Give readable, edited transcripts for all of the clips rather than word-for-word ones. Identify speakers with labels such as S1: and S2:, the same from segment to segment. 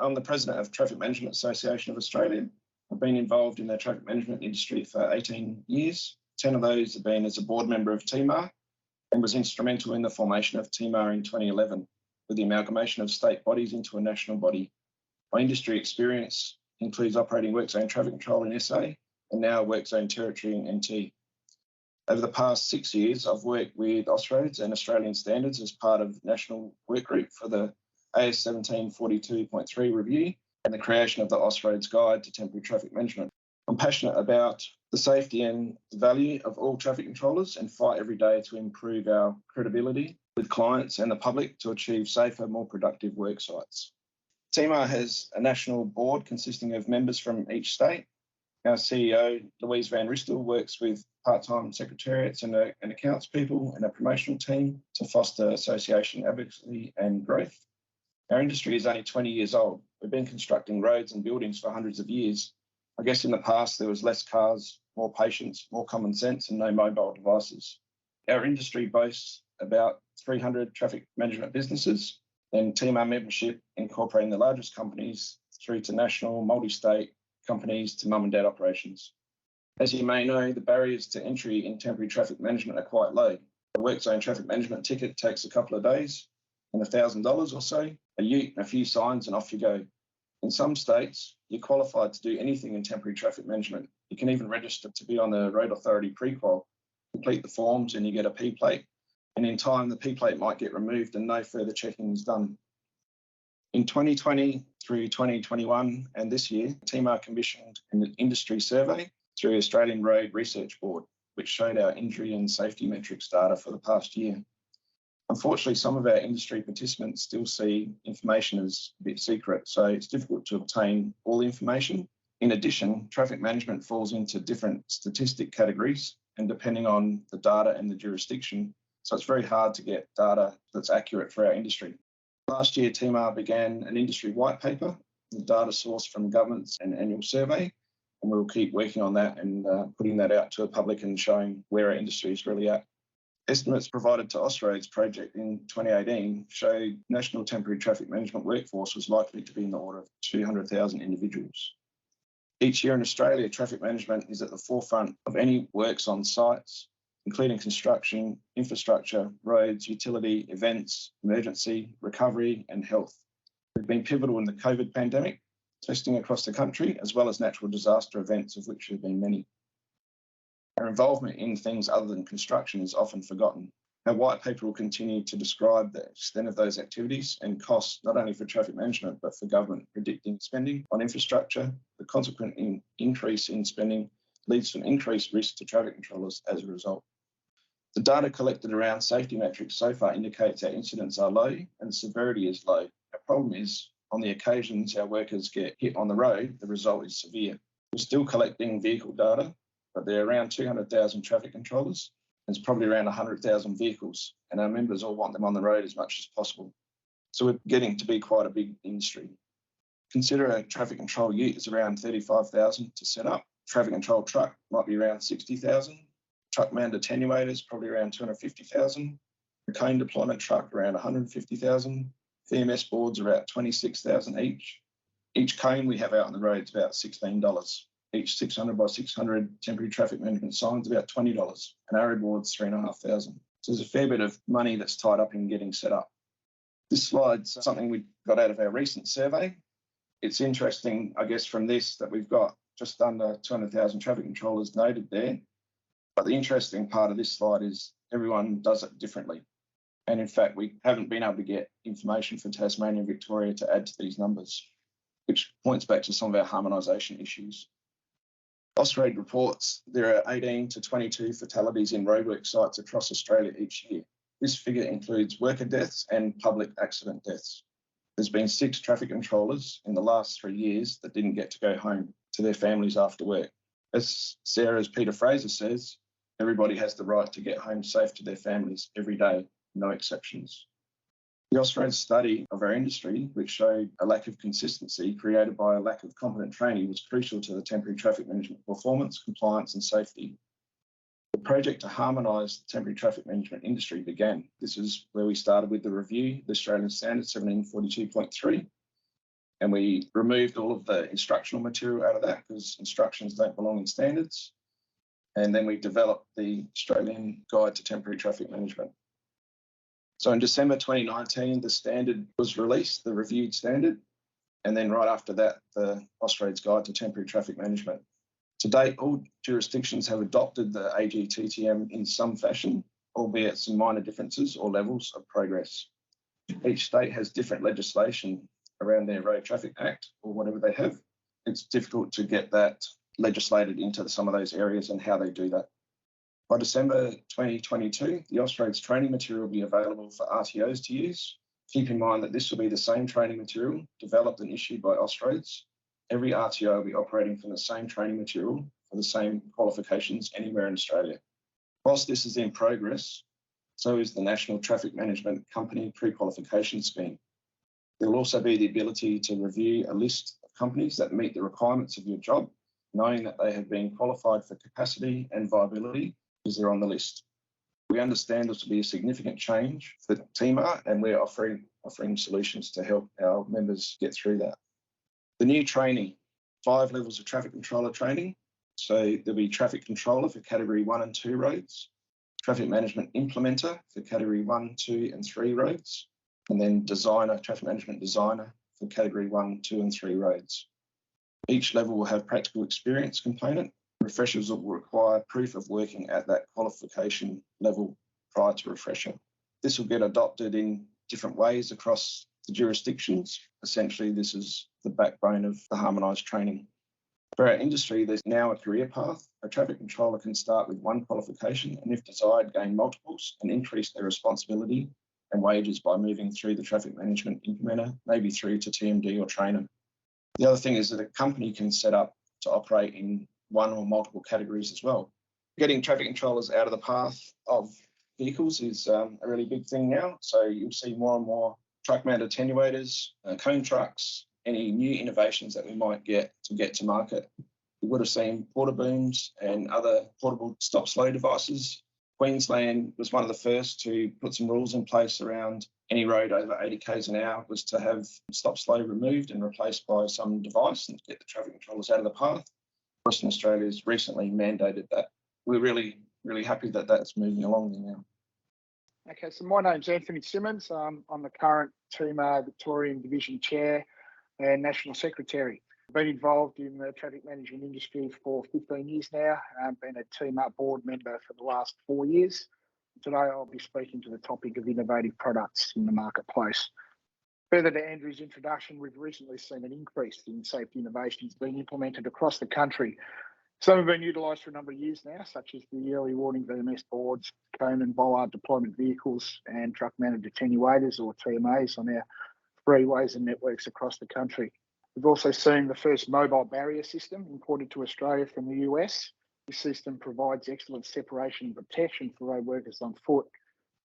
S1: I'm the President of Traffic Management Association of Australia. I've been involved in the traffic management industry for 18 years. 10 of those have been as a board member of TMAA and was instrumental in the formation of TMAA in 2011 with the amalgamation of state bodies into a national body. My industry experience includes operating Workzone traffic control in SA and now Workzone territory in NT. Over the past 6 years, I've worked with Austroads and Australian Standards as part of National Work Group for the AS 1742.3 review and the creation of the Austroads Guide to Temporary Traffic Management. I'm passionate about the safety and the value of all traffic controllers and fight every day to improve our credibility with clients and the public to achieve safer, more productive work sites. TMAA has a national board consisting of members from each state. Our CEO, Louise Van Ristel, works with part-time secretariats and accounts people and a promotional team to foster association advocacy and growth. Our industry is only 20 years old. We've been constructing roads and buildings for hundreds of years. I guess in the past there was less cars, more patience, more common sense and no mobile devices. Our industry boasts about 300 traffic management businesses and TMAA membership incorporating the largest companies through to national, multi-state companies to mum and dad operations. As you may know, the barriers to entry in temporary traffic management are quite low. A Workzone traffic management ticket takes a couple of days and $1,000 or so, a ute and a few signs and off you go. In some states, you're qualified to do anything in temporary traffic management. You can even register to be on the Road Authority pre-qual, complete the forms and you get a P plate. And in time, the P plate might get removed and no further checking is done. In 2020 through 2021 and this year, TMAA commissioned an industry survey through the Australian Road Research Board, which showed our injury and safety metrics data for the past year. Unfortunately, some of our industry participants still see information as a bit secret, so it's difficult to obtain all the information. In addition, traffic management falls into different statistic categories, and depending on the data and the jurisdiction, so it's very hard to get data that's accurate for our industry. Last year, TMAA began an industry white paper, the data source from governments and annual survey, and we'll keep working on that and putting that out to the public and showing where our industry is really at. Estimates provided to Austroads project in 2018 showed national temporary traffic management workforce was likely to be in the order of 200,000 individuals. Each year in Australia, traffic management is at the forefront of any works on sites, including construction, infrastructure, roads, utility, events, emergency, recovery and health. We've been pivotal in the COVID pandemic, testing across the country, as well as natural disaster events, of which there have been many. Our involvement in things other than construction is often forgotten. Our white paper will continue to describe the extent of those activities and costs, not only for traffic management, but for government, predicting spending on infrastructure. The consequent increase in spending leads to an increased risk to traffic controllers as a result. The data collected around safety metrics so far indicates our incidents are low and the severity is low. Our problem is, on the occasions our workers get hit on the road, the result is severe. We're still collecting vehicle data, but there are around 200,000 traffic controllers. There's probably around 100,000 vehicles, and our members all want them on the road as much as possible. So we're getting to be quite a big industry. Consider a traffic control ute is around 35,000 to set up. Traffic control truck might be around 60,000. Truck manned attenuators probably around 250,000. The cone deployment truck around 150,000. VMS boards are about 26,000 each. Each cone we have out on the road is about $16. Each 600 by 600 temporary traffic management signs about $20. An arrow board's $3,500. So there's a fair bit of money that's tied up in getting set up. This slide's something we got out of our recent survey. It's interesting, I guess, from this that we've got just under 200,000 traffic controllers noted there. But the interesting part of this slide is everyone does it differently. And in fact, we haven't been able to get information for Tasmania and Victoria to add to these numbers, which points back to some of our harmonisation issues. Austroads reports there are 18 to 22 fatalities in roadwork sites across Australia each year. This figure includes worker deaths and public accident deaths. There's been 6 traffic controllers in the last 3 years that didn't get to go home to their families after work. As Sarah's Peter Fraser says, everybody has the right to get home safe to their families every day, no exceptions. The Austroads study of our industry, which showed a lack of consistency created by a lack of competent training, was crucial to the temporary traffic management performance, compliance and safety. The project to harmonise the temporary traffic management industry began. This is where we started with the review, the Australian Standards 1742.3, And we removed all of the instructional material out of that because instructions don't belong in standards. And then we developed the Australian Guide to Temporary Traffic Management. So in December 2019, the standard was released, the reviewed standard. And then right after that, the Australia's Guide to Temporary Traffic Management. To date, all jurisdictions have adopted the AGTTM in some fashion, albeit some minor differences or levels of progress. Each state has different legislation around their Road Traffic Act or whatever they have. It's difficult to get that legislated into some of those areas and how they do that. By December 2022, the Australia's training material will be available for RTOs to use. Keep in mind that this will be the same training material developed and issued by Australians. Every RTO will be operating from the same training material for the same qualifications anywhere in Australia. Whilst this is in progress, so is the National Traffic Management Company Pre-Qualification Scheme. There will also be the ability to review a list of companies that meet the requirements of your job, knowing that they have been qualified for capacity and viability because they're on the list. We understand this will be a significant change for TMAA, and we're offering solutions to help our members get through that. The new training, 5 levels of traffic controller training. So there'll be traffic controller for category 1 and 2 roads, traffic management implementer for category 1, 2 and 3 roads, and then designer, traffic management designer for category 1, 2 and 3 roads. Each level will have practical experience component. Refreshers will require proof of working at that qualification level prior to refresher. This will get adopted in different ways across the jurisdictions. Essentially, this is the backbone of the harmonised training. For our industry, there's now a career path. A traffic controller can start with 1 qualification and, if desired, gain multiples and increase their responsibility and wages by moving through the traffic management implementer, maybe through to TMD or trainer. The other thing is that a company can set up to operate in 1 or multiple categories as well. Getting traffic controllers out of the path of vehicles is a really big thing now. So you'll see more and more truck-mounted attenuators, cone trucks, any new innovations that we might get to market. We would have seen porta booms and other portable stop-slow devices. Queensland was one of the first to put some rules in place around any road over 80 k's an hour was to have stop-slow removed and replaced by some device and get the traffic controllers out of the path. Western Australia has recently mandated that. We're really, really happy that that's moving along now.
S2: Okay, so my name's Anthony Simmons. I'm the current TMAA Victorian Division Chair and National Secretary. I've been involved in the traffic management industry for 15 years now. I've been a TMAA board member for the last 4 years. Today I'll be speaking to the topic of innovative products in the marketplace. Further to Andrew's introduction, we've recently seen an increase in safety innovations being implemented across the country. Some have been utilised for a number of years now, such as the early warning VMS boards, cone and bollard deployment vehicles, and truck-mounted attenuators, or TMAs, on our freeways and networks across the country. We've also seen the first mobile barrier system imported to Australia from the US. This system provides excellent separation and protection for road workers on foot.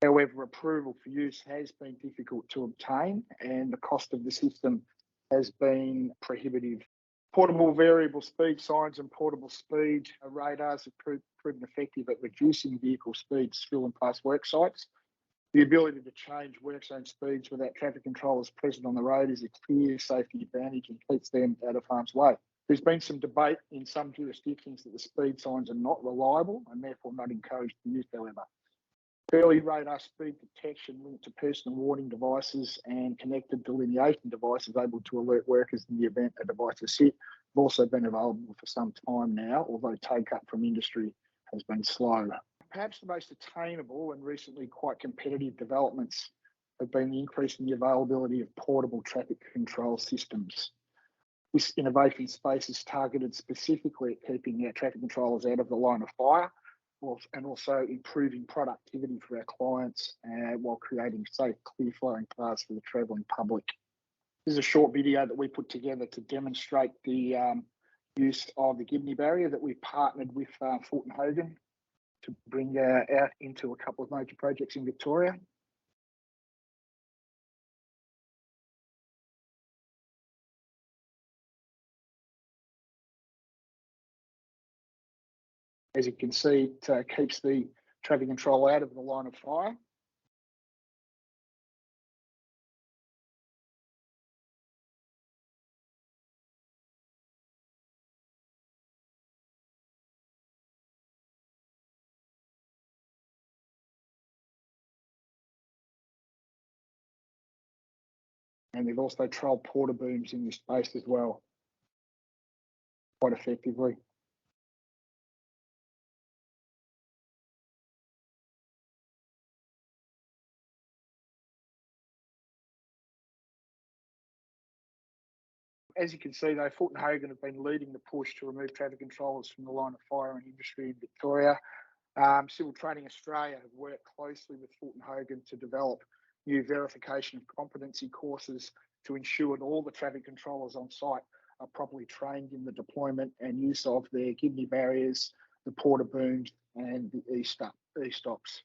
S2: However, approval for use has been difficult to obtain, and the cost of the system has been prohibitive. Portable variable speed signs and portable speed radars have proven effective at reducing vehicle speeds through and past work sites. The ability to change Workzone speeds without traffic controllers present on the road is a clear safety advantage and keeps them out of harm's way. There's been some debate in some jurisdictions that the speed signs are not reliable and therefore not encouraged to use, however. Early radar speed detection linked to personal warning devices and connected delineation devices able to alert workers in the event a device is hit have also been available for some time now, although take-up from industry has been slow. Perhaps the most attainable and recently quite competitive developments have been the increase in the availability of portable traffic control systems. This innovation space is targeted specifically at keeping our traffic controllers out of the line of fire, and also improving productivity for our clients while creating safe, clear-flowing paths for the travelling public. This is a short video that we put together to demonstrate the use of the Gibney barrier that we've partnered with Fulton Hogan to bring out into a couple of major projects in Victoria. As you can see, it keeps the traffic control out of the line of fire. And they've also trialled porta booms in this space as well, quite effectively. As you can see, though, Fulton Hogan have been leading the push to remove traffic controllers from the line of fire and industry in Victoria. Civil Training Australia have worked closely with Fulton Hogan to develop new verification of competency courses to ensure that all the traffic controllers on site are properly trained in the deployment and use of their kidney barriers, the porta booms, and the e-stops.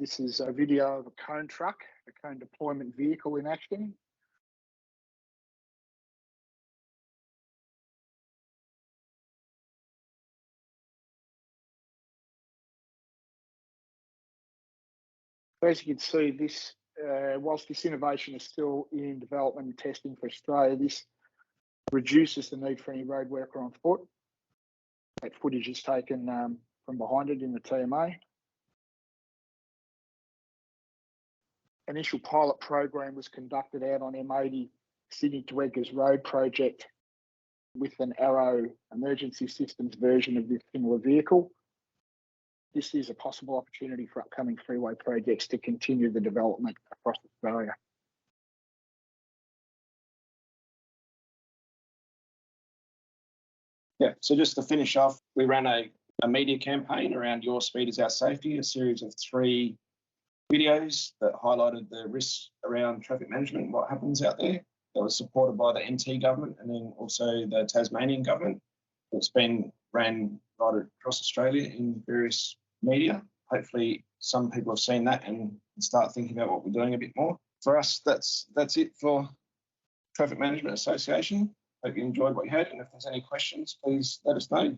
S2: This is a video of a cone truck, a cone deployment vehicle in action. As you can see, this, whilst this innovation is still in development and testing for Australia, this reduces the need for any road worker on foot. That footage is taken from behind it in the TMAA. Initial pilot program was conducted out on M80 Sydney to Edgar's Road project with an Arrow emergency systems version of this similar vehicle. This is a possible opportunity for upcoming freeway projects to continue the development across Australia.
S1: Yeah, so just to finish off, we ran a media campaign around Your Speed is Our Safety, a series of 3 videos that highlighted the risks around traffic management and what happens out there. That was supported by the NT government and then also the Tasmanian government. It's been ran right across Australia in various media. Hopefully some people have seen that and start thinking about what we're doing a bit more. For us, that's it for Traffic Management Association. Hope you enjoyed what you heard, and if there's any questions, please let us know.